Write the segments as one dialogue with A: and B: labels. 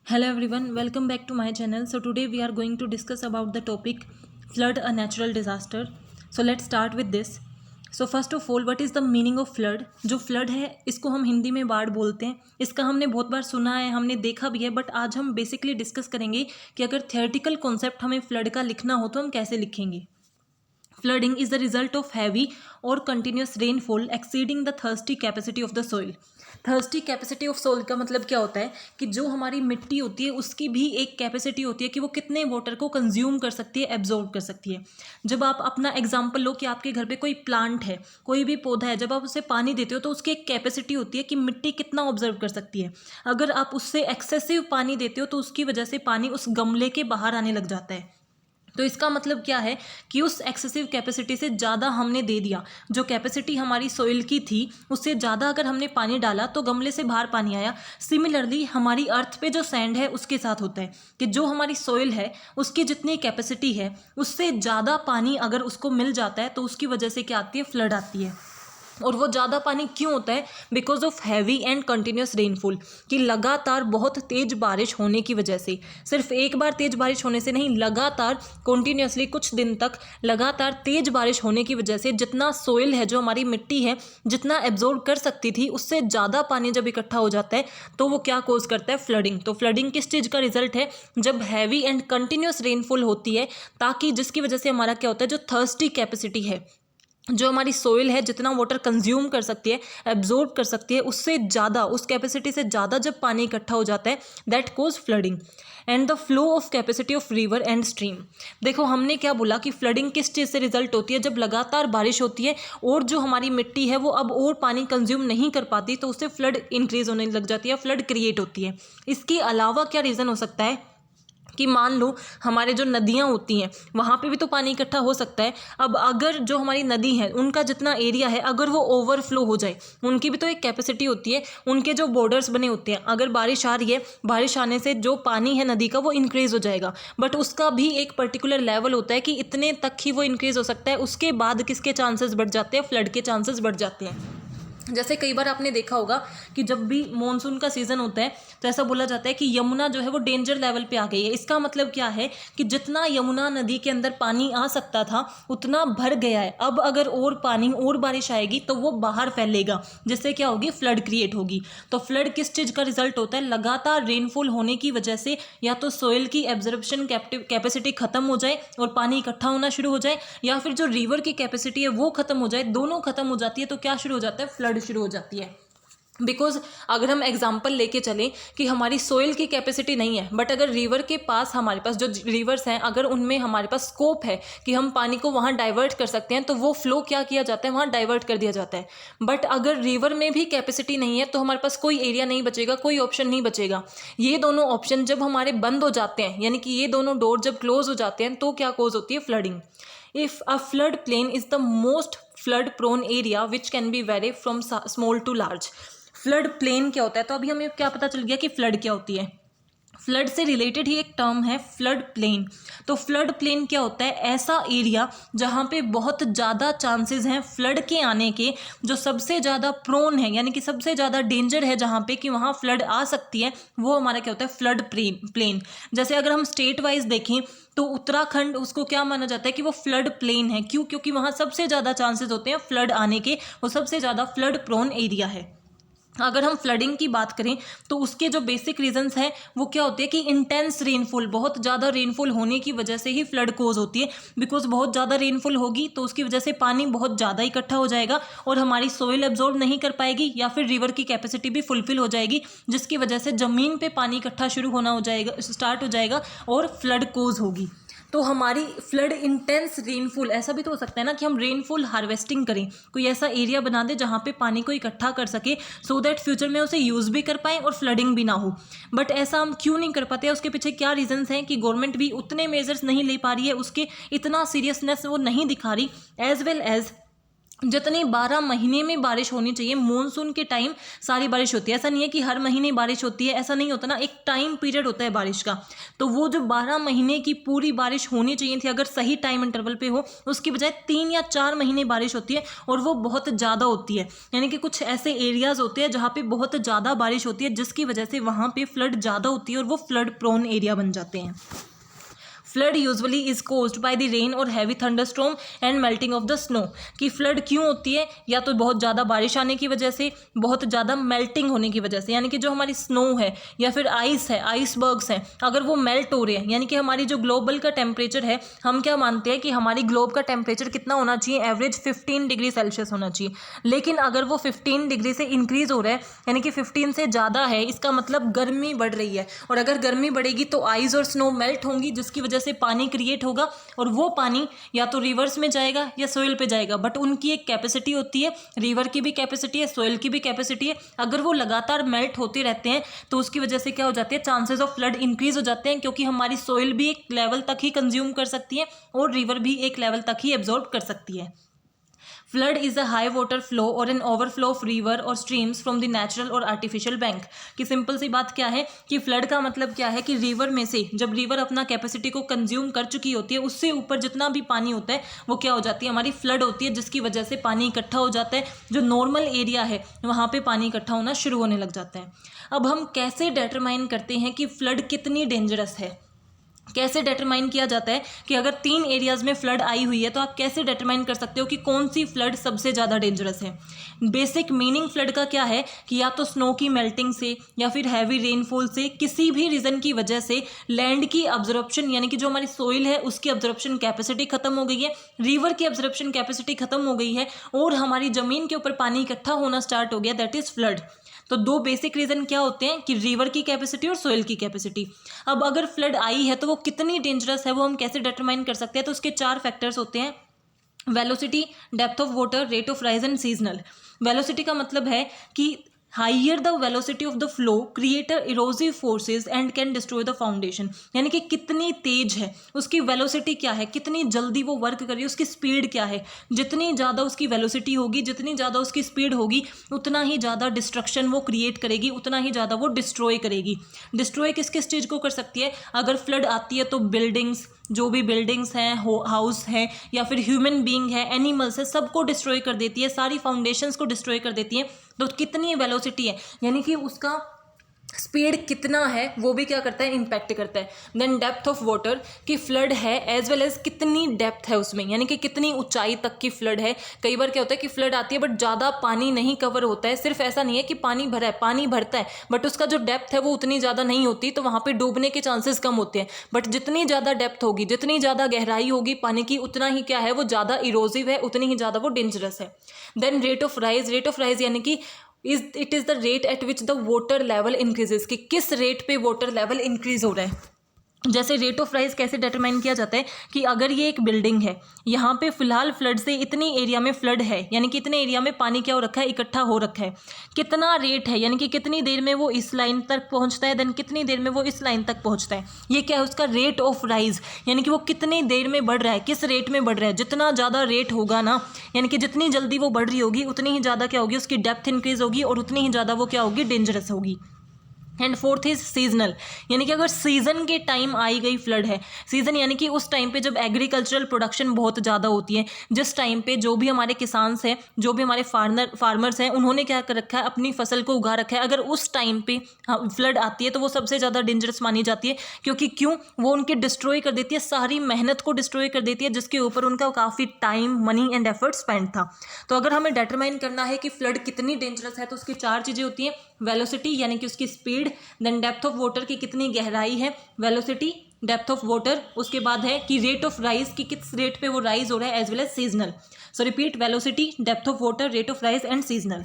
A: Hello everyone, welcome back to my channel. So today we are going to discuss about the topic flood, a natural disaster. So let's start with this. So first of all, what is the meaning of flood? जो flood है इसको हम हिंदी में बाढ़ बोलते हैं. इसका हमने बहुत बार सुना है, हमने देखा भी है, बट आज हम बेसिकली डिस्कस करेंगे कि अगर थियोरेटिकल कॉन्सेप्ट हमें फ्लड का लिखना हो तो हम कैसे लिखेंगे. Flooding is the result of heavy or continuous rainfall exceeding the thirsty capacity of the soil. Thirsty capacity of soil का मतलब क्या होता है कि जो हमारी मिट्टी होती है उसकी भी एक कैपेसिटी होती है कि वो कितने वाटर को कंज्यूम कर सकती है, एब्जॉर्ब कर सकती है. जब आप अपना एग्जांपल लो कि आपके घर पे कोई प्लांट है, कोई भी पौधा है, जब आप उसे पानी देते हो तो उसकी एक कैपेसिटी होती है कि मिट्टी कितना ऑब्जर्व कर सकती है. अगर आप उससे एक्सेसिव पानी देते हो तो उसकी वजह से पानी उस गमले के बाहर आने लग जाता है. तो इसका मतलब क्या है कि उस एक्सेसिव कैपेसिटी से ज़्यादा हमने दे दिया. जो कैपेसिटी हमारी सोइल की थी उससे ज़्यादा अगर हमने पानी डाला तो गमले से बाहर पानी आया. सिमिलरली हमारी अर्थ पे जो सैंड है उसके साथ होता है कि जो हमारी सोइल है उसकी जितनी कैपेसिटी है उससे ज़्यादा पानी अगर उसको मिल जाता है तो उसकी वजह से क्या आती है, फ्लड आती है. और वो ज़्यादा पानी क्यों होता है? Because of heavy and continuous rainfall, कि लगातार बहुत तेज़ बारिश होने की वजह से. सिर्फ एक बार तेज़ बारिश होने से नहीं, लगातार कॉन्टीन्यूसली कुछ दिन तक लगातार तेज़ बारिश होने की वजह से जितना सोइल है, जो हमारी मिट्टी है, जितना एब्जॉर्ब कर सकती थी उससे ज़्यादा पानी जब इकट्ठा हो जाता है तो वो क्या कोज करता है, फ्लडिंग. तो फ्लडिंग किस चीज़ का रिजल्ट है? जब हैवी एंड कंटिन्यूस रेनफॉल होती है, ताकि जिसकी वजह से हमारा क्या होता है, जो थर्स्टी कैपेसिटी है, जो हमारी सोइल है जितना वाटर कंज्यूम कर सकती है, एब्जॉर्ब कर सकती है, उससे ज़्यादा, उस कैपेसिटी से ज़्यादा जब पानी इकट्ठा हो जाता है, that cause flooding. And the flow of capacity of river and stream. देखो हमने क्या बोला कि फ्लडिंग किस चीज़ से रिजल्ट होती है? जब लगातार बारिश होती है और जो हमारी मिट्टी है वो अब और पानी कंज्यूम नहीं कर पाती तो उससे फ्लड इंक्रीज होने लग जाती है, फ्लड क्रिएट होती है. इसके अलावा क्या रीज़न हो सकता है कि मान लो हमारे जो नदियाँ होती हैं वहाँ पे भी तो पानी इकट्ठा हो सकता है. अब अगर जो हमारी नदी है उनका जितना एरिया है अगर वो ओवरफ्लो हो जाए, उनकी भी तो एक कैपेसिटी होती है, उनके जो बॉर्डर्स बने होते हैं, अगर बारिश आ रही है, बारिश आने से जो पानी है नदी का वो इंक्रीज़ हो जाएगा, बट उसका भी एक पर्टिकुलर लेवल होता है कि इतने तक ही वो इंक्रीज़ हो सकता है. उसके बाद किसके चांसेस बढ़ जाते हैं? फ्लड के चांसेस बढ़ जाते हैं. जैसे कई बार आपने देखा होगा कि जब भी मॉनसून का सीज़न होता है तो ऐसा बोला जाता है कि यमुना जो है वो डेंजर लेवल पे आ गई है. इसका मतलब क्या है कि जितना यमुना नदी के अंदर पानी आ सकता था उतना भर गया है. अब अगर और पानी और बारिश आएगी तो वो बाहर फैलेगा, जिससे क्या होगी, फ्लड क्रिएट होगी. तो फ्लड किस चीज़ का रिजल्ट होता है? लगातार रेनफॉल होने की वजह से या तो सोइल की एब्जॉर्प्शन कैपेसिटी खत्म हो जाए और पानी इकट्ठा होना शुरू हो जाए, या फिर जो रिवर की कैपेसिटी है वो खत्म हो जाए. दोनों खत्म हो जाती है तो क्या शुरू हो जाता है? फ्लड शुरू हो जाती है. बिकॉज अगर हम एग्जाम्पल लेके चलें कि हमारी सोइल की कैपेसिटी नहीं है, बट अगर रिवर के पास, हमारे पास जो रिवर्स हैं, अगर उनमें हमारे पास स्कोप है कि हम पानी को वहाँ डाइवर्ट कर सकते हैं तो वो फ्लो क्या किया जाता है, वहाँ डाइवर्ट कर दिया जाता है. बट अगर रिवर में भी कैपेसिटी नहीं है तो हमारे पास कोई एरिया नहीं बचेगा, कोई ऑप्शन नहीं बचेगा. ये दोनों ऑप्शन जब हमारे बंद हो जाते हैं, यानी कि ये दोनों डोर जब क्लोज हो जाते हैं तो क्या कोज होती है? Flooding. If a flood plain is the most flood prone area which can be very from small to large. Flood plain क्या होता है? तो अभी हमें क्या पता चल गया कि फ्लड क्या होती है. फ्लड से रिलेटेड ही एक टर्म है फ्लड प्लेन. तो फ्लड प्लेन क्या होता है? ऐसा एरिया जहाँ पे बहुत ज़्यादा चांसेस हैं फ्लड के आने के, जो सबसे ज़्यादा प्रोन है, यानी कि सबसे ज़्यादा डेंजर है जहाँ पे कि वहाँ फ्लड आ सकती है, वो हमारा क्या होता है? Flood plain. जैसे अगर हम स्टेट वाइज देखें तो उत्तराखंड, उसको क्या माना जाता है कि वो फ्लड प्लेन है. क्यों? क्योंकि वहाँ सबसे ज़्यादा चांसेस होते हैं फ्लड आने के, वो सबसे ज़्यादा फ्लड प्रोन एरिया है. अगर हम फ्लडिंग की बात करें तो उसके जो बेसिक रीजंस हैं वो क्या होते हैं कि इंटेंस रेनफॉल, बहुत ज़्यादा रेनफॉल होने की वजह से ही फ्लड कोज होती है. बिकॉज बहुत ज़्यादा रेनफॉल होगी तो उसकी वजह से पानी बहुत ज़्यादा इकट्ठा हो जाएगा और हमारी सोइल एब्जॉर्ब नहीं कर पाएगी, या फिर रिवर की कैपेसिटी भी फुलफिल हो जाएगी, जिसकी वजह से ज़मीन पे पानी इकट्ठा शुरू होना हो जाएगा, स्टार्ट हो जाएगा और फ्लड कोज होगी. तो हमारी फ्लड इंटेंस रेनफॉल, ऐसा भी तो हो सकता है ना कि हम रेनफॉल हार्वेस्टिंग करें, कोई ऐसा एरिया बना दे जहाँ पे पानी को इकट्ठा कर सके, सो दैट फ्यूचर में उसे यूज़ भी कर पाएँ और फ्लडिंग भी ना हो. बट ऐसा हम क्यों नहीं कर पाते? उसके पीछे क्या रीजंस हैं कि गवर्नमेंट भी उतने मेजर्स नहीं ले पा रही है, उसके इतना सीरियसनेस वो नहीं दिखा रही, एज वेल एज जितनी 12 महीने में बारिश होनी चाहिए, मॉनसून के टाइम सारी बारिश होती है। ऐसा नहीं है कि हर महीने बारिश होती है, ऐसा नहीं होता ना, एक टाइम पीरियड होता है बारिश का। तो वो जो 12 महीने की पूरी बारिश होनी चाहिए थी, अगर सही टाइम इंटरवल पे हो, उसकी बजाय 3 या 4 महीने बारिश होती है और वो बहुत ज़्यादा होती है। यानी कि कुछ ऐसे एरियाज़ होते हैं जहाँ पे बहुत ज़्यादा बारिश होती है, जिसकी वजह से वहाँ पे फ्लड ज़्यादा होती है और वो फ्लड प्रोन एरिया बन जाते हैं। Flood usually is caused by the rain और heavy thunderstorm and melting of the snow. कि फ्लड क्यों होती है, या तो बहुत ज़्यादा बारिश आने की वजह से, बहुत ज़्यादा मेल्टिंग होने की वजह से, यानी कि जो हमारी स्नो है या फिर आइस है, आइसबर्ग्स हैं, अगर वो मेल्ट हो रहे हैं, यानी कि हमारी जो ग्लोबल का टेम्परेचर है, हम क्या मानते हैं कि हमारी ग्लोब का टेम्परेचर कितना होना चाहिए, एवरेज 15 डिग्री सेल्सियस होना चाहिए। लेकिन अगर वो 15 डिग्री से इंक्रीज़ हो रहा है, यानी कि 15 से ज़्यादा है, इसका मतलब गर्मी बढ़ रही है। और अगर गर्मी बढ़ेगी तो आइस और स्नो मेल्ट होंगी, जिसकी वजह से पानी क्रिएट होगा और वो पानी या तो रिवर्स में जाएगा या सोइल पे जाएगा। बट उनकी एक कैपेसिटी होती है, रिवर की भी कैपेसिटी है, सोइल की भी कैपेसिटी है। अगर वो लगातार मेल्ट होते रहते हैं तो उसकी वजह से क्या हो जाती है, चांसेस ऑफ फ्लड इंक्रीज हो जाते हैं, क्योंकि हमारी सोइल भी एक लेवल तक ही कंज्यूम कर सकती है और रिवर भी एक लेवल तक ही एब्जॉर्ब कर सकती है। Flood is a high water flow और एन ओवरफ्लो ऑफ रिवर और स्ट्रीम्स फ्रॉम द नेचुरल और आर्टिफिशियल बैंक। कि सिंपल सी बात क्या है कि फ्लड का मतलब क्या है कि रिवर में से जब रिवर अपना कैपेसिटी को कंज्यूम कर चुकी होती है, उससे ऊपर जितना भी पानी होता है वो क्या हो जाती है, हमारी फ्लड होती है, जिसकी वजह से पानी इकट्ठा हो जाता है। जो नॉर्मल एरिया है वहाँ पे पानी इकट्ठा होना शुरू होने लग जाता है। अब हम कैसे डिटरमाइन करते हैं कि फ्लड कितनी डेंजरस है, कैसे डिटरमाइन किया जाता है कि अगर 3 एरियाज़ में फ्लड आई हुई है तो आप कैसे डिटरमाइन कर सकते हो कि कौन सी फ्लड सबसे ज़्यादा डेंजरस है। बेसिक मीनिंग फ्लड का क्या है कि या तो स्नो की मेल्टिंग से या फिर हैवी रेनफॉल से, किसी भी रीज़न की वजह से लैंड की अब्जॉर्प्शन, यानी कि जो हमारी सोइल है उसकी अब्जॉर्प्शन कैपेसिटी खत्म हो गई है, रिवर की अब्जॉर्प्शन कैपेसिटी खत्म हो गई है और हमारी ज़मीन के ऊपर पानी इकट्ठा होना स्टार्ट हो गया, दैट इज़ फ्लड। तो 2 बेसिक रीज़न क्या होते हैं कि रिवर की कैपेसिटी और सोइल की कैपेसिटी। अब अगर फ्लड आई है तो वो कितनी डेंजरस है वो हम कैसे डिटरमाइन कर सकते हैं, तो उसके 4 फैक्टर्स होते हैं। Velocity, depth of water, rate of rise and seasonal. Velocity का मतलब है कि higher the velocity of the flow create erosive forces and can destroy the foundation. यानी कि कितनी तेज है उसकी वेलोसिटी, क्या है, कितनी जल्दी वो वर्क कर रही है, उसकी स्पीड क्या है। जितनी ज़्यादा उसकी वेलोसिटी होगी, जितनी ज़्यादा उसकी स्पीड होगी, उतना ही ज़्यादा डिस्ट्रक्शन वो क्रिएट करेगी, उतना ही ज़्यादा वो डिस्ट्रॉय करेगी। डिस्ट्रॉय किस किस चीज़ को कर सकती है, अगर फ्लड आती है तो बिल्डिंग्स, जो भी बिल्डिंग्स हैं, हाउस है या फिर ह्यूमन बीइंग है, एनिमल्स है, सबको डिस्ट्रॉय कर देती है, सारी फाउंडेशंस को डिस्ट्रॉय कर देती है। तो कितनी वेलोसिटी है, यानी कि उसका स्पीड कितना है वो भी क्या करता है, इम्पैक्ट करता है। देन डेप्थ ऑफ वाटर, कि फ्लड है एज वेल एज कितनी डेप्थ है उसमें, यानी कि कितनी ऊंचाई तक की फ्लड है। कई बार क्या होता है कि फ्लड आती है बट ज़्यादा पानी नहीं कवर होता है, सिर्फ ऐसा नहीं है कि पानी भरा है, पानी भरता है बट उसका जो डेप्थ है वो उतनी ज़्यादा नहीं होती, तो वहाँ पर डूबने के चांसेस कम होते हैं। बट जितनी ज़्यादा डेप्थ होगी, जितनी ज़्यादा गहराई होगी पानी की, उतना ही क्या है, वो ज़्यादा इरोसिव है, उतनी ही ज़्यादा वो डेंजरस है। Then rate of rise, rate of rise यानी कि it is the rate at which the water level increases, कि किस रेट पे वाटर लेवल इंक्रीज हो रहा है। जैसे रेट ऑफ राइज कैसे डिटरमाइन किया जाता है कि अगर ये एक बिल्डिंग है, यहाँ पे फिलहाल फ्लड से इतनी एरिया में फ्लड है, यानी कि इतने एरिया में पानी क्या हो रखा है, इकट्ठा हो रखा है, कितना रेट है, यानी कि कितनी देर में वो इस लाइन तक पहुँचता है, देन कितनी देर में वो इस लाइन तक पहुँचता है। ये क्या है, उसका रेट ऑफ राइज, यानी कि वो कितनी देर में बढ़ रहा है, किस रेट में बढ़ रहा है। जितना ज़्यादा रेट होगा ना, यानी कि जितनी जल्दी वो बढ़ रही होगी, उतनी ही ज़्यादा क्या होगी, उसकी डेप्थ इंक्रीज होगी और उतनी ही ज़्यादा वो क्या होगी, डेंजरस होगी। एंड फोर्थ इज सीजनल, यानी कि अगर सीजन के टाइम आई गई फ्लड है, सीजन यानी कि उस टाइम पे जब एग्रीकल्चरल प्रोडक्शन बहुत ज़्यादा होती है, जिस टाइम पे जो भी हमारे किसान हैं, जो भी हमारे फार्मर्स हैं, उन्होंने क्या कर रखा है, अपनी फसल को उगा रखा है, अगर उस टाइम पे फ्लड आती है तो वो सबसे ज़्यादा डेंजरस मानी जाती है। क्योंकि क्यों, वो उनके डिस्ट्रॉय कर देती है, सारी मेहनत को डिस्ट्रॉय कर देती है, जिसके ऊपर उनका काफ़ी time, money and effort spend था। तो अगर हमें डिटरमाइन करना है कि फ्लड कितनी डेंजरस है तो उसकी 4 चीज़ें होती हैं। वेलोसिटी यानी कि उसकी speed, then depth of water की कितनी गहराई है, वेलोसिटी, डेप्थ ऑफ वाटर, उसके बाद है कि रेट ऑफ राइज, की किस रेट पे वो राइज हो रहा है, as well as seasonal. So repeat, velocity, depth of water, rate of rise and seasonal.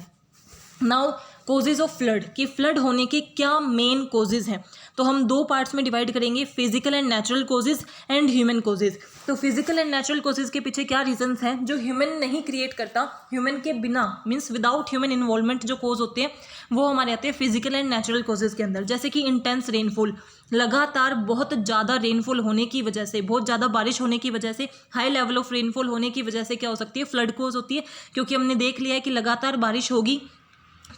A: Now causes of flood, कि फ्लड होने के क्या मेन कोजेज हैं। तो हम दो पार्ट्स में डिवाइड करेंगे, physical and natural causes and human causes. तो फिजिकल एंड नेचुरल कोजेज के पीछे क्या रीजंस हैं जो ह्यूमन नहीं क्रिएट करता, ह्यूमन के बिना मीन्स विदाउट ह्यूमन इन्वॉल्वमेंट जो कोज होते हैं वो हमारे आते हैं फिजिकल एंड नेचुरल कोजेज के अंदर। जैसे कि इंटेंस रेनफॉल, लगातार बहुत ज़्यादा रेनफॉल होने की वजह से, बहुत ज़्यादा बारिश होने की वजह से, हाई लेवल ऑफ रेनफॉल होने की वजह से क्या हो सकती है, फ्लड कोज होती है। क्योंकि हमने देख लिया है कि लगातार बारिश होगी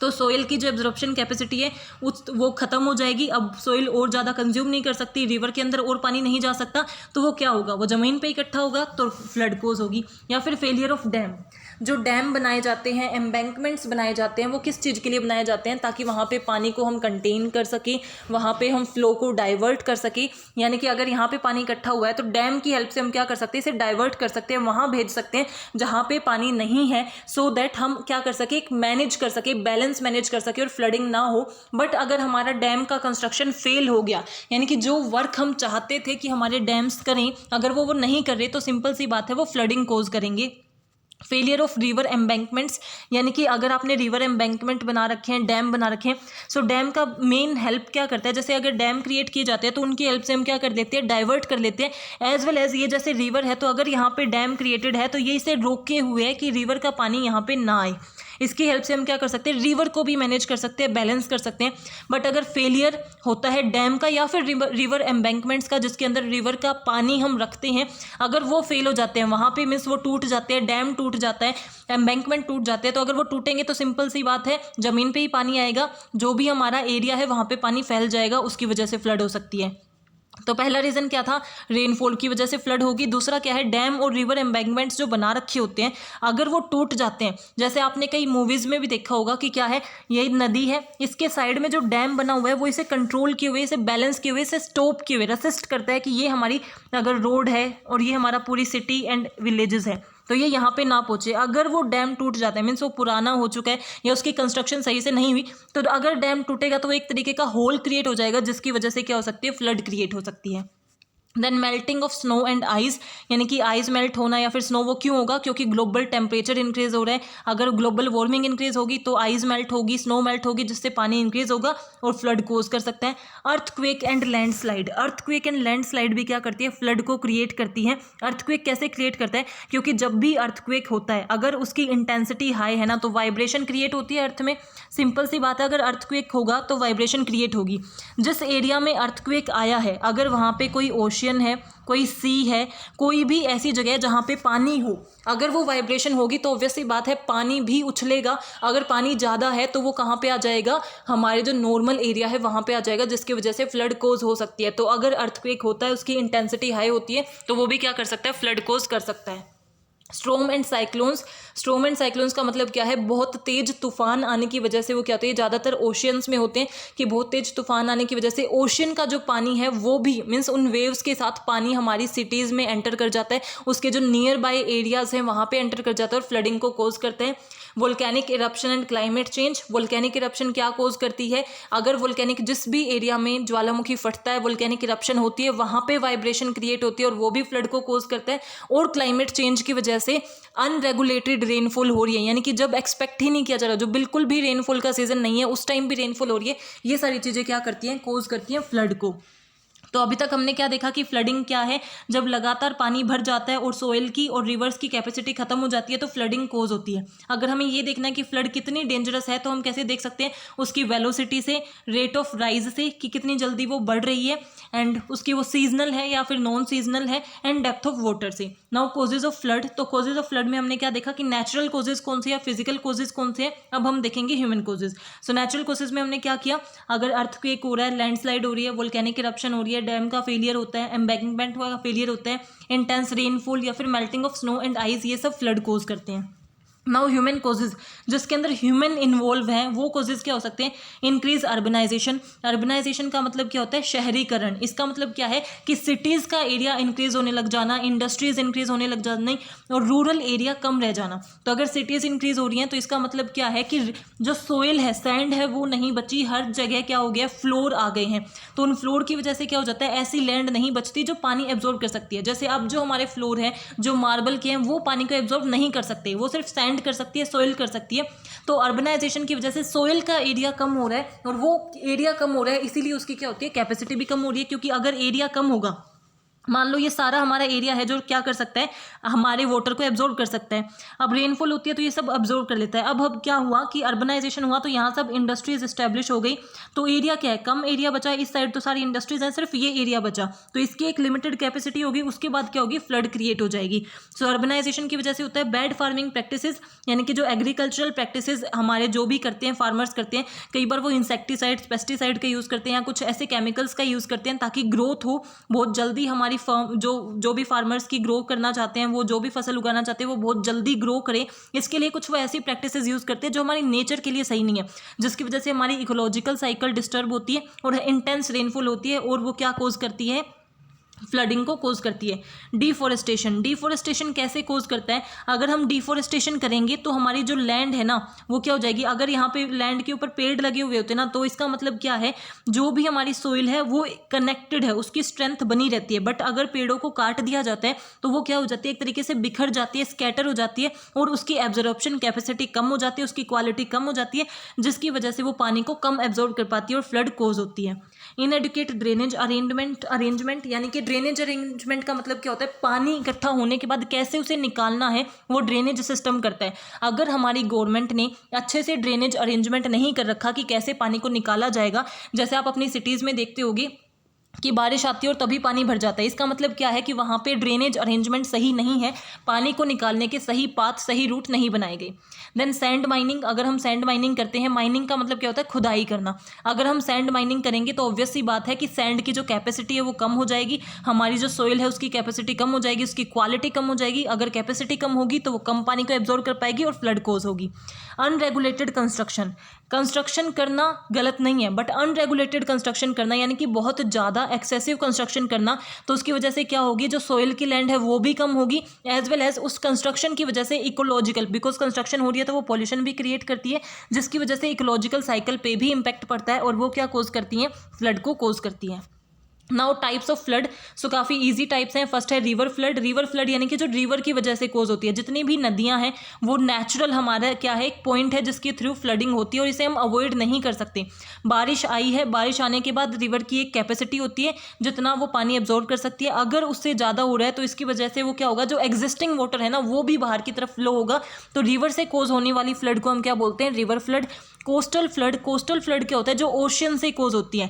A: तो सोइल की जो एब्जॉर्प्शन कैपेसिटी है वो ख़त्म हो जाएगी। अब सोइल और ज़्यादा कंज्यूम नहीं कर सकती, रिवर के अंदर और पानी नहीं जा सकता, तो वो क्या होगा, वो ज़मीन पे इकट्ठा होगा तो फ्लड कोज होगी। या फिर फेलियर ऑफ डैम, जो डैम बनाए जाते हैं, एम्बैंकमेंट्स बनाए जाते हैं, वो किस चीज़ के लिए बनाए जाते हैं, ताकि वहाँ पे पानी को हम कंटेन कर सकें, वहाँ पे हम फ्लो को डाइवर्ट कर सकें। यानी कि अगर यहाँ पे पानी इकट्ठा हुआ है तो डैम की हेल्प से हम क्या कर सकते हैं, इसे डाइवर्ट कर सकते हैं, वहाँ भेज सकते हैं जहाँ पे पानी नहीं है, सो दैट हम क्या कर सके, एक मैनेज कर सके, बैलेंस मैनेज कर सके और फ्लडिंग ना हो। बट अगर हमारा डैम का कंस्ट्रक्शन फेल हो गया, यानी कि जो वर्क हम चाहते थे कि हमारे डैम्स करें, अगर वो नहीं कर रहे, तो सिंपल सी बात है वो फ्लडिंग कोज करेंगे। फेलियर ऑफ रिवर एम्बैंकमेंट्स, यानी कि अगर आपने रिवर एम्बैंकमेंट बना रखे हैं, डैम बना रखे हैं, सो डैम का मेन हेल्प क्या करता है, जैसे अगर डैम क्रिएट किए जाते हैं तो उनकी हेल्प से हम क्या कर देते हैं, डाइवर्ट कर लेते हैं। एज वेल एज ये जैसे रिवर है, तो अगर यहाँ पे डैम क्रिएटेड है तो ये इसे रोके हुए है कि रिवर का पानी यहाँ पे ना आए। इसकी हेल्प से हम क्या कर सकते हैं, रिवर को भी मैनेज कर सकते हैं, बैलेंस कर सकते हैं। बट अगर फेलियर होता है डैम का या फिर रिवर एम्बैंकमेंट्स का, जिसके अंदर रिवर का पानी हम रखते हैं, अगर वो फेल हो जाते हैं, वहाँ पे मीन्स वो टूट जाते हैं, डैम टूट जाता है, एम्बैंकमेंट टूट जाते हैं, तो अगर वो टूटेंगे तो सिंपल सी बात है ज़मीन पे ही पानी आएगा, जो भी हमारा एरिया है वहाँ पे पानी फैल जाएगा, उसकी वजह से फ्लड हो सकती है। तो पहला रीज़न क्या था, रेनफॉल की वजह से फ्लड होगी। दूसरा क्या है, डैम और रिवर एम्बैंकमेंट्स जो बना रखे होते हैं अगर वो टूट जाते हैं, जैसे आपने कई मूवीज़ में भी देखा होगा कि क्या है, ये नदी है, इसके साइड में जो डैम बना हुआ है वो इसे कंट्रोल किए हुए, इसे बैलेंस किए हुए, इसे स्टॉप किए हुए रेसिस्ट करता है कि ये हमारी अगर रोड है और ये हमारा पूरी सिटी एंड विलेजेस है तो ये यहाँ पे ना पहुँचे। अगर वो डैम टूट जाता है, मीन्स वो पुराना हो चुका है या उसकी कंस्ट्रक्शन सही से नहीं हुई, तो अगर डैम टूटेगा तो वो एक तरीके का होल क्रिएट हो जाएगा, जिसकी वजह से क्या हो सकती है, फ्लड क्रिएट हो सकती है। Then melting of snow and ice, यानी कि आइस मेल्ट होना या फिर स्नो, वो क्यों होगा, क्योंकि ग्लोबल टेम्परेचर इंक्रीज हो रहा है। अगर ग्लोबल वार्मिंग इंक्रीज होगी तो आइस मेल्ट होगी, स्नो मेल्ट होगी, जिससे पानी इंक्रीज होगा और फ्लड कोज कर सकता है। Earthquake and landslide, earthquake and landslide भी क्या करती है, फ्लड को क्रिएट करती है। अर्थक्वेक कैसे क्रिएट करता है, क्योंकि जब भी अर्थक्वेक होता है अगर उसकी इंटेंसिटी हाई है ना, तो वाइब्रेशन क्रिएट होती है अर्थ में। सिंपल सी बात है, अगर अर्थक्वेक होगा तो वाइब्रेशन क्रिएट होगी। जिस एरिया में अर्थक्वेक आया है, अगर वहाँ पे कोई ओशियन है, कोई सी है, कोई भी ऐसी जगह है जहाँ पे पानी हो, अगर वो वाइब्रेशन होगी तो ऑब्वियसली बात है पानी भी उछलेगा। अगर पानी ज़्यादा है तो वो कहाँ पे आ जाएगा, हमारे जो नॉर्मल एरिया है वहाँ पे आ जाएगा, जिसकी वजह से फ्लड कोज हो सकती है। तो अगर अर्थक्वेक होता है, उसकी इंटेंसिटी हाई होती है, तो वो भी क्या कर सकता है, फ्लड कोज कर सकता है। स्ट्रोम एंड साइक्लोन्स, स्ट्रोम एंड साइक्लोन्स का मतलब क्या है, बहुत तेज तूफान आने की वजह से वो क्या होते हैं, ज़्यादातर ओशियंस में होते हैं कि बहुत तेज तूफान आने की वजह से ओशियन का जो पानी है वो भी मीन्स उन वेव्स के साथ पानी हमारी सिटीज़ में एंटर कर जाता है, उसके जो नियर बाय एरियाज़ हैं वहाँ पे एंटर कर जाता है और फ्लडिंग को कोज करते हैं। Volcanic eruption and climate change, volcanic eruption क्या कोज करती है, अगर वोल्केनिक जिस भी एरिया में ज्वालामुखी फटता है, वोल्केनिक इरप्शन होती है, वहाँ पे वाइब्रेशन क्रिएट होती है और वो भी फ्लड को कोज करता है। और क्लाइमेट चेंज की वजह से अनरेगुलेटेड रेनफॉल हो रही है, यानी कि जब एक्सपेक्ट ही नहीं किया जा रहा, जो बिल्कुल भी रेनफॉल का सीजन नहीं है उस टाइम भी रेनफॉल हो रही है, ये सारी चीज़ें क्या करती हैं, कोज करती हैं फ्लड को। तो अभी तक हमने क्या देखा कि फ्लडिंग क्या है, जब लगातार पानी भर जाता है और सोइल की और रिवर्स की कैपेसिटी खत्म हो जाती है तो फ्लडिंग कोज होती है। अगर हमें ये देखना है कि फ्लड कितनी डेंजरस है तो हम कैसे देख सकते हैं, उसकी वेलोसिटी से, रेट ऑफ राइज से कि कितनी जल्दी वो बढ़ रही है, एंड उसकी वो सीजनल है या फिर नॉन सीजनल है, एंड डेप्थ ऑफ वाटर से। नाउ कोजेज ऑफ फ्लड, तो कोजेज ऑफ फ्लड में हमने क्या देखा कि नेचुरल कोजेज कौन से या फिजिकल कोजेज कौन से हैं। अब हम देखेंगे human causes. So natural causes में हमने क्या किया, अगर अर्थक्वेक हो रहा है, लैंडस्लाइड हो रही है, वोल्केनिक इरप्शन हो रही है, डैम का फेलियर होता है, एम्बैंकमेंट का फेलियर होता है, इंटेंस रेनफॉल या फिर melting of snow and ice, ये सब फ्लड कोज करते हैं। नाउ ह्यूमन कोजेज, जिसके अंदर ह्यूमन इन्वॉल्व हैं, वो कोजेज क्या हो सकते हैं, इंक्रीज अर्बनाइजेशन। अर्बनाइजेशन का मतलब क्या होता है, शहरीकरण। इसका मतलब क्या है कि सिटीज़ का एरिया इंक्रीज होने लग जाना, इंडस्ट्रीज इंक्रीज होने लग जाना और रूरल एरिया कम रह जाना। तो अगर सिटीज़ इंक्रीज हो रही हैं तो इसका मतलब क्या है कि जो सोइल है, सैंड है, वो नहीं बची, हर जगह क्या हो गया, फ्लोर आ गए हैं। तो उन फ्लोर की वजह से क्या हो जाता है, ऐसी लैंड नहीं बचती जो पानी एब्जॉर्ब कर सकती है। जैसे अब जो हमारे फ्लोर है, जो मार्बल के हैं, वो पानी को एब्जॉर्ब नहीं कर सकते, वो सिर्फ सैंड लैंड कर सकती है, सोइल कर सकती है। तो अर्बनाइजेशन की वजह से सोइल का एरिया कम हो रहा है, और वो एरिया कम हो रहा है इसीलिए उसकी क्या होती है, कैपेसिटी भी कम हो रही है। क्योंकि अगर एरिया कम होगा, मान लो ये सारा हमारा एरिया है जो क्या कर सकता है, हमारे वाटर को एब्जॉर्ब कर सकता है। अब रेनफॉल होती है तो ये सब एब्जॉर्ब कर लेता है। अब क्या हुआ कि अर्बनाइजेशन हुआ तो यहाँ सब इंडस्ट्रीज इस्टेब्लिश हो गई, तो एरिया क्या है, कम एरिया बचा। इस साइड तो सारी इंडस्ट्रीज हैं, सिर्फ ये एरिया बचा, तो इसकी एक लिमिटेड कैपेसिटी होगी। उसके बाद क्या होगी, फ्लड क्रिएट हो जाएगी। सो अर्बनाइजेशन की वजह से होता है बैड फार्मिंग प्रैक्टिसेस, यानी कि जो एग्रीकल्चरल प्रैक्टिसेस हमारे जो भी करते हैं फार्मर्स करते हैं, कई बार वो इंसेक्टिसाइड्स पेस्टिसाइड का यूज़ करते हैं या कुछ ऐसे केमिकल्स का यूज़ करते हैं ताकि ग्रोथ हो बहुत जल्दी। हमारी फर्म जो भी फार्मर्स की ग्रो करना चाहते हैं, वो जो भी फसल उगाना चाहते हैं वो बहुत जल्दी ग्रो करे, इसके लिए कुछ वो ऐसी प्रैक्टिसेस यूज़ करते हैं जो हमारी नेचर के लिए सही नहीं है, जिसकी वजह से हमारी इकोलॉजिकल साइकिल डिस्टर्ब होती है और इंटेंस रेनफॉल होती है, और वो क्या कोज करती है, फ्लडिंग को कोज करती है। डिफोरेस्टेशन कैसे कोज करता है, अगर हम डिफोरेस्टेशन करेंगे तो हमारी जो लैंड है ना वो क्या हो जाएगी, अगर यहाँ पे लैंड के ऊपर पेड़ लगे हुए होते हैं ना, तो इसका मतलब क्या है, जो भी हमारी सोइल है वो कनेक्टेड है, उसकी स्ट्रेंथ बनी रहती है। बट अगर पेड़ों को काट दिया जाता है तो वो क्या हो जाती है, एक तरीके से बिखर जाती है, स्कैटर हो जाती है, और उसकी एब्जॉर्प्शन कैपेसिटी कम हो जाती है, उसकी क्वालिटी कम हो जाती है, जिसकी वजह से वो पानी को कम एब्जॉर्ब कर पाती है और फ्लड कोज होती है। इनएडुकेट ड्रेनेज अरेंजमेंट यानी कि ड्रेनेज अरेंजमेंट का मतलब क्या होता है, पानी इकट्ठा होने के बाद कैसे उसे निकालना है, वो ड्रेनेज सिस्टम करता है। अगर हमारी गवर्नमेंट ने अच्छे से ड्रेनेज अरेंजमेंट नहीं कर रखा कि कैसे पानी को निकाला जाएगा, जैसे आप अपनी सिटीज़ में देखते होगे कि बारिश आती है और तभी पानी भर जाता है, इसका मतलब क्या है कि वहाँ पे ड्रेनेज अरेंजमेंट सही नहीं है, पानी को निकालने के सही पाथ, सही रूट नहीं बनाए गए। देन सैंड माइनिंग, अगर हम सैंड माइनिंग करते हैं, माइनिंग का मतलब क्या होता है, खुदाई करना। अगर हम सैंड माइनिंग करेंगे तो ऑब्वियस सी बात है कि सैंड की जो कैपेसिटी है वो कम हो जाएगी, हमारी जो सोइल है उसकी कैपेसिटी कम हो जाएगी, उसकी क्वालिटी कम हो जाएगी। अगर कैपेसिटी कम होगी तो वो कम पानी को एब्जॉर्ब कर पाएगी और फ्लड कोज होगी। अनरेगुलेटेड कंस्ट्रक्शन करना गलत नहीं है, बट अनरेगुलेटेड कंस्ट्रक्शन करना यानी कि बहुत ज़्यादा एक्सेसिव कंस्ट्रक्शन करना, तो उसकी वजह से क्या होगी, जो सोइल की लैंड है वो भी कम होगी, एज वेल एज उस कंस्ट्रक्शन की वजह से इकोलॉजिकल, बिकॉज कंस्ट्रक्शन हो रही है तो वो पॉल्यूशन भी क्रिएट करती है, जिसकी वजह से इकोलॉजिकल साइकिल पे भी इम्पैक्ट पड़ता है, और वो क्या कोज करती हैं, फ्लड को कोज करती हैं। नाउ टाइप्स ऑफ फ्लड, सो काफ़ी इजी टाइप्स हैं। फर्स्ट है रिवर फ्लड यानी कि जो रिवर की वजह से कोज होती है। जितनी भी नदियां हैं वो नेचुरल हमारा क्या है, एक पॉइंट है जिसके थ्रू फ्लडिंग होती है, और इसे हम अवॉइड नहीं कर सकते। बारिश आई है, बारिश आने के बाद रिवर की एक कैपेसिटी होती है जितना वो पानी एब्जॉर्ब कर सकती है, अगर उससे ज़्यादा हो रहा है तो इसकी वजह से वो क्या होगा, जो एग्जिस्टिंग वाटर है ना वो भी बाहर की तरफ फ्लो होगा, तो रिवर से कोज होने वाली फ्लड को हम क्या बोलते हैं, रिवर फ्लड। कोस्टल फ्लड क्या होता है, जो ओशन से कोज होती है।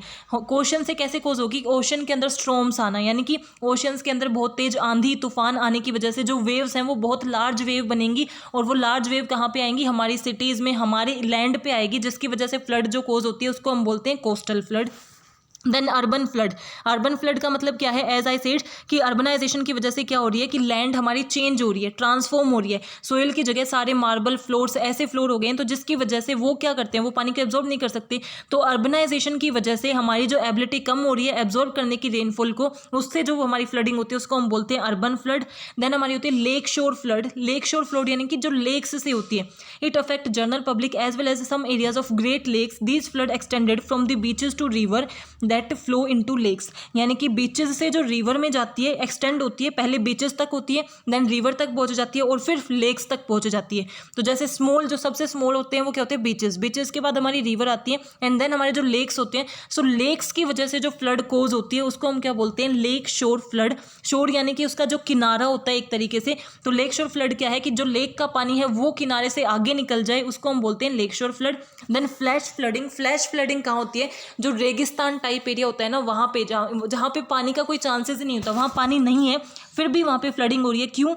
A: ओशन से कैसे कोज होगी, ओशन के अंदर स्ट्रॉम्स आना, यानी कि ओशंस के अंदर बहुत तेज आंधी तूफान आने की वजह से जो वेव्स हैं वो बहुत लार्ज वेव बनेंगी, और वो लार्ज वेव कहाँ पे आएंगी, हमारी सिटीज़ में, हमारे लैंड पे आएगी, जिसकी वजह से फ्लड जो कोज होती है उसको हम बोलते हैं coastal flood. Then urban flood का मतलब क्या है, एज आई सेड कि अर्बनाइजेशन की वजह से क्या हो रही है कि लैंड हमारी चेंज हो रही है, ट्रांसफॉर्म हो रही है, सोइल की जगह सारे मार्बल फ्लोर्स ऐसे फ्लोर हो गए हैं, तो जिसकी वजह से वो क्या करते हैं, वो पानी को एब्जॉर्ब नहीं कर सकते। तो अर्बनाइजेशन की वजह से हमारी जो एबिलिटी कम हो रही है एब्जॉर्ब करने की रेनफॉल को, उससे जो हमारी फ्लडिंग होती है उसको हम बोलते हैं अर्बन फ्लड। देन हमारी होती है लेक शोर फ्लड यानी कि जो लेक्स से होती है। It affect general public as well as some areas of Great Lakes. These flood extended from the beaches to river that flow into lakes, यानी कि बीचेस से जो रिवर में जाती है एक्सटेंड होती है, पहले बीचेस तक होती है, देन रिवर तक पहुंच जाती है और फिर लेक्स तक पहुंच जाती है। तो जैसे स्मॉल, जो सबसे स्मॉल होते हैं वो क्या होते हैं, बीचेस के बाद हमारी रिवर आती है, एंड देन हमारे जो लेक्स होते हैं। सो लेक्स की वजह से जो फ्लड कोज होती है उसको हम क्या बोलते हैं, लेक शोर फ्लड। शोर यानी कि उसका जो किनारा होता है एक तरीके से, तो लेक शोर फ्लड क्या है कि जो लेक का पानी है वो किनारे से आगे निकल जाए, उसको हम बोलते हैं लेक शोर फ्लड। देन फ्लैश फ्लडिंग कहाँ होती है, जो रेगिस्तान टाइप एरिया होता है ना वहाँ पे, जहाँ पे पानी का कोई चांसेस ही नहीं होता, वहाँ पानी नहीं है फिर भी वहाँ पे फ्लडिंग हो रही है, क्यों,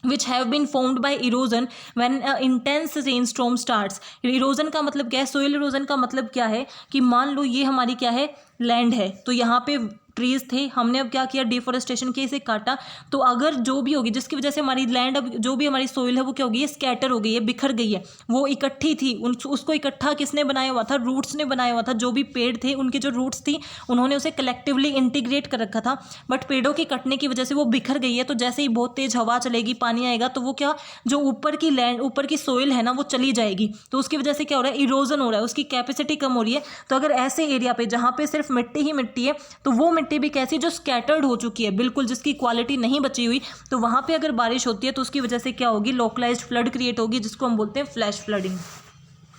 A: which have been formed by erosion when intense rainstorm starts। Erosion का मतलब क्या है, सोइल इरोजन का मतलब क्या है कि मान लो ये हमारी क्या है, लैंड है, तो यहाँ पे ट्रीज थे, हमने अब क्या किया, डिफोरेस्टेशन के इसे काटा, तो अगर जो भी होगी जिसकी वजह से हमारी लैंड, अब जो भी हमारी सोइल है वो क्या होगी, स्कैटर हो गई है, बिखर गई है, वो इकट्ठी थी, उसको इकट्ठा किसने बनाया हुआ था, रूट्स ने बनाया हुआ था, जो भी पेड़ थे उनकी जो रूट्स थी उन्होंने उसे कलेक्टिवली इंटीग्रेट कर रखा था, बट पेड़ों के कटने की वजह से वो बिखर गई है। तो जैसे ही बहुत तेज हवा चलेगी, पानी आएगा, तो वो क्या, जो ऊपर की लैंड, ऊपर की सोइल है ना वो चली जाएगी, तो उसकी वजह से क्या हो रहा है, इरोजन हो रहा है, उसकी कैपेसिटी कम हो रही है। तो अगर ऐसे एरिया पे जहाँ पे सिर्फ मिट्टी ही मिट्टी है, तो वो मिट्टी मिट्टी भी कैसी, जो स्कैटर्ड हो चुकी है बिल्कुल, जिसकी क्वालिटी नहीं बची हुई, तो वहाँ पे अगर बारिश होती है तो उसकी वजह से क्या होगी, लोकलाइज्ड फ्लड क्रिएट होगी, जिसको हम बोलते हैं flash flooding.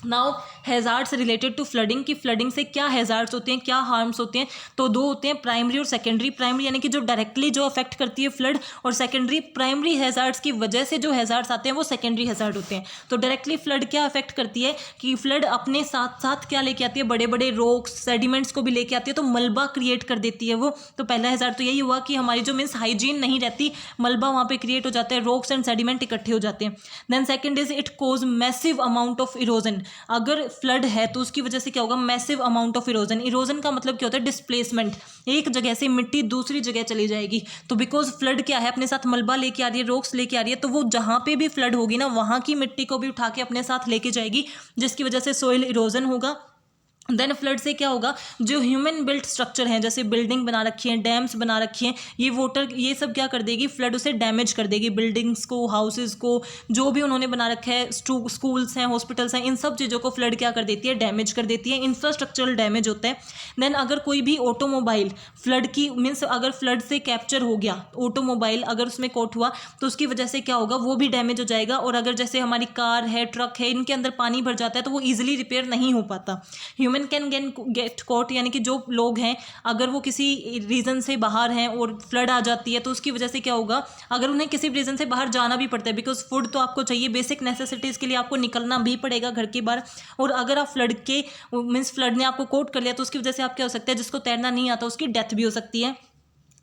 A: Now hazards related to flooding, की फ्लडिंग से क्या हैज़ार्ड्स होते हैं, क्या हार्म्स होते हैं, तो दो होते हैं, प्राइमरी और सेकेंडरी। प्राइमरी यानी कि जो डायरेक्टली जो अफेक्ट करती है फ्लड, और सेकेंडरी प्राइमरी हैज़ार्ड्स की वजह से जो हैज़ार्ड्स आते हैं वो सेकेंडरी हैज़ार्ड होते हैं। तो डायरेक्टली फ्लड क्या अफेक्ट करती है कि फ्लड अपने साथ साथ क्या लेके आती है, बड़े बड़े रॉक्स, सेडिमेंट्स को भी लेके आती है, तो मलबा क्रिएट कर देती है वो। तो पहला हैज़ार्ड तो यही हुआ कि हमारी जो मीन्स हाइजीन नहीं रहती, मलबा वहाँ पे क्रिएट हो जाता है, रॉक्स एंड सेडिमेंट इकट्ठे हो जाते हैं। Then second is it cause massive amount of erosion. अगर फ्लड है तो उसकी वजह से क्या होगा, massive amount of erosion. Erosion का मतलब क्या होता है, डिस्प्लेसमेंट, एक जगह से मिट्टी दूसरी जगह चली जाएगी। तो बिकॉज फ्लड क्या है, अपने साथ मलबा लेके आ रही है, रॉक्स लेके आ रही है, तो वो जहाँ पे भी फ्लड होगी ना, वहाँ की मिट्टी को भी उठा के अपने साथ लेके जाएगी, जिसकी वजह से सोइल इरोजन होगा। देन फ्लड से क्या होगा, जो ह्यूमन बिल्ट स्ट्रक्चर हैं, जैसे बिल्डिंग बना रखी हैं, डैम्स बना रखी हैं, ये वाटर ये सब क्या कर देगी, फ्लड उसे डैमेज कर देगी, बिल्डिंग्स को, हाउसेज को, जो भी उन्होंने बना रखा है, स्कूल्स हैं, हॉस्पिटल्स हैं, इन सब चीज़ों को फ्लड क्या कर देती है, डैमेज कर देती है, इंफ्रास्ट्रक्चरल डैमेज होता है। देन अगर कोई भी ऑटोमोबाइल फ्लड की मीन्स अगर फ्लड से कैप्चर हो गया, ऑटोमोबाइल अगर उसमें कोट हुआ, तो उसकी वजह से क्या होगा, वो भी डैमेज हो जाएगा। और अगर जैसे हमारी कार है, ट्रक है, इनके अंदर पानी भर जाता है तो वो ईजिली रिपेयर नहीं हो पाता। ह्यूमन कैन गेट कॉट, यानी कि जो लोग हैं अगर वो किसी रीज़न से बाहर हैं और फ्लड आ जाती है, तो उसकी वजह से क्या होगा, अगर उन्हें किसी रीज़न से बाहर जाना भी पड़ता है, बिकॉज फूड तो आपको चाहिए, बेसिक नेसेसिटीज़ के लिए आपको निकलना भी पड़ेगा घर के बाहर, और अगर आप फ्लड के मीन्स फ्लड ने आपको कोट कर लिया, तो उसकी वजह से आप क्या हो सकता है, जिसको तैरना नहीं आता उसकी डेथ भी हो सकती है।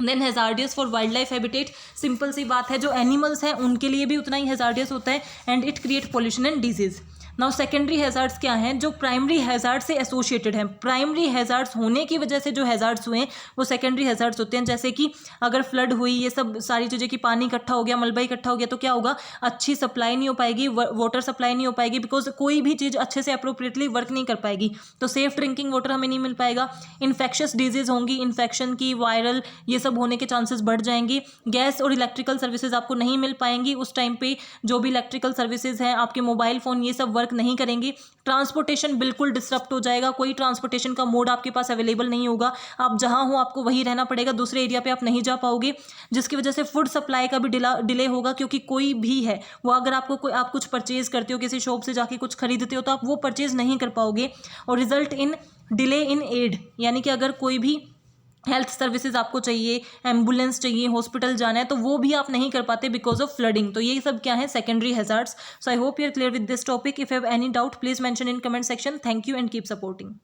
A: Then hazardous for wildlife habitat, simple सी बात है, जो एनिमल्स हैं उनके लिए भी उतना ही हैज़ार्डियस होता है, and it create pollution and disease. Now secondary hazards क्या हैं, जो प्राइमरी हैज़ार्ड से एसोसिएटेड हैं, प्राइमरी हैज़ार्ड्स होने की वजह से जो हैज़ार्ड्स हुए हैं वो सेकेंडरी हैज़ार्ड्स होते हैं। जैसे कि अगर फ्लड हुई, ये सब सारी चीज़ें की पानी इकट्ठा हो गया, मलबा इकट्ठा हो गया, तो क्या होगा, अच्छी सप्लाई नहीं हो पाएगी, वाटर सप्लाई नहीं हो पाएगी, बिकॉज कोई भी चीज़ अच्छे से अप्रोप्रिएटली वर्क नहीं कर पाएगी, तो सेफ ड्रिंकिंग वाटर हमें नहीं मिल पाएगा। इन्फेक्शस डिजीज़ होंगी, इन्फेक्शन की, वायरल, ये सब होने के चांसेस बढ़ जाएंगी। गैस और इलेक्ट्रिकल सर्विसेज आपको नहीं मिल पाएंगी उस टाइम पे, जो भी इलेक्ट्रिकल सर्विसेज हैं, आपके मोबाइल फ़ोन, ये सब वर्क नहीं करेंगी। ट्रांसपोर्टेशन बिल्कुल डिसरप्ट हो जाएगा, कोई ट्रांसपोर्टेशन का मोड आपके पास अवेलेबल नहीं होगा, आप जहां हो आपको वहीं रहना पड़ेगा, दूसरे एरिया पे आप नहीं जा पाओगे, जिसकी वजह से फूड सप्लाई का भी डिले होगा, क्योंकि कोई भी है वो अगर आप कुछ परचेज करते हो, किसी शॉप से जाके कुछ खरीदते हो, तो आप वो परचेज नहीं कर पाओगे, और result in delay in aid, यानी कि अगर कोई भी हेल्थ सर्विसेज आपको चाहिए, एम्बुलेंस चाहिए, हॉस्पिटल जाना है, तो वो भी आप नहीं कर पाते बिकॉज ऑफ फ्लडिंग। तो ये सब क्या है, secondary hazards. So I hope you are clear with this topic. If you have any doubt please mention in comment section. Thank you and keep supporting.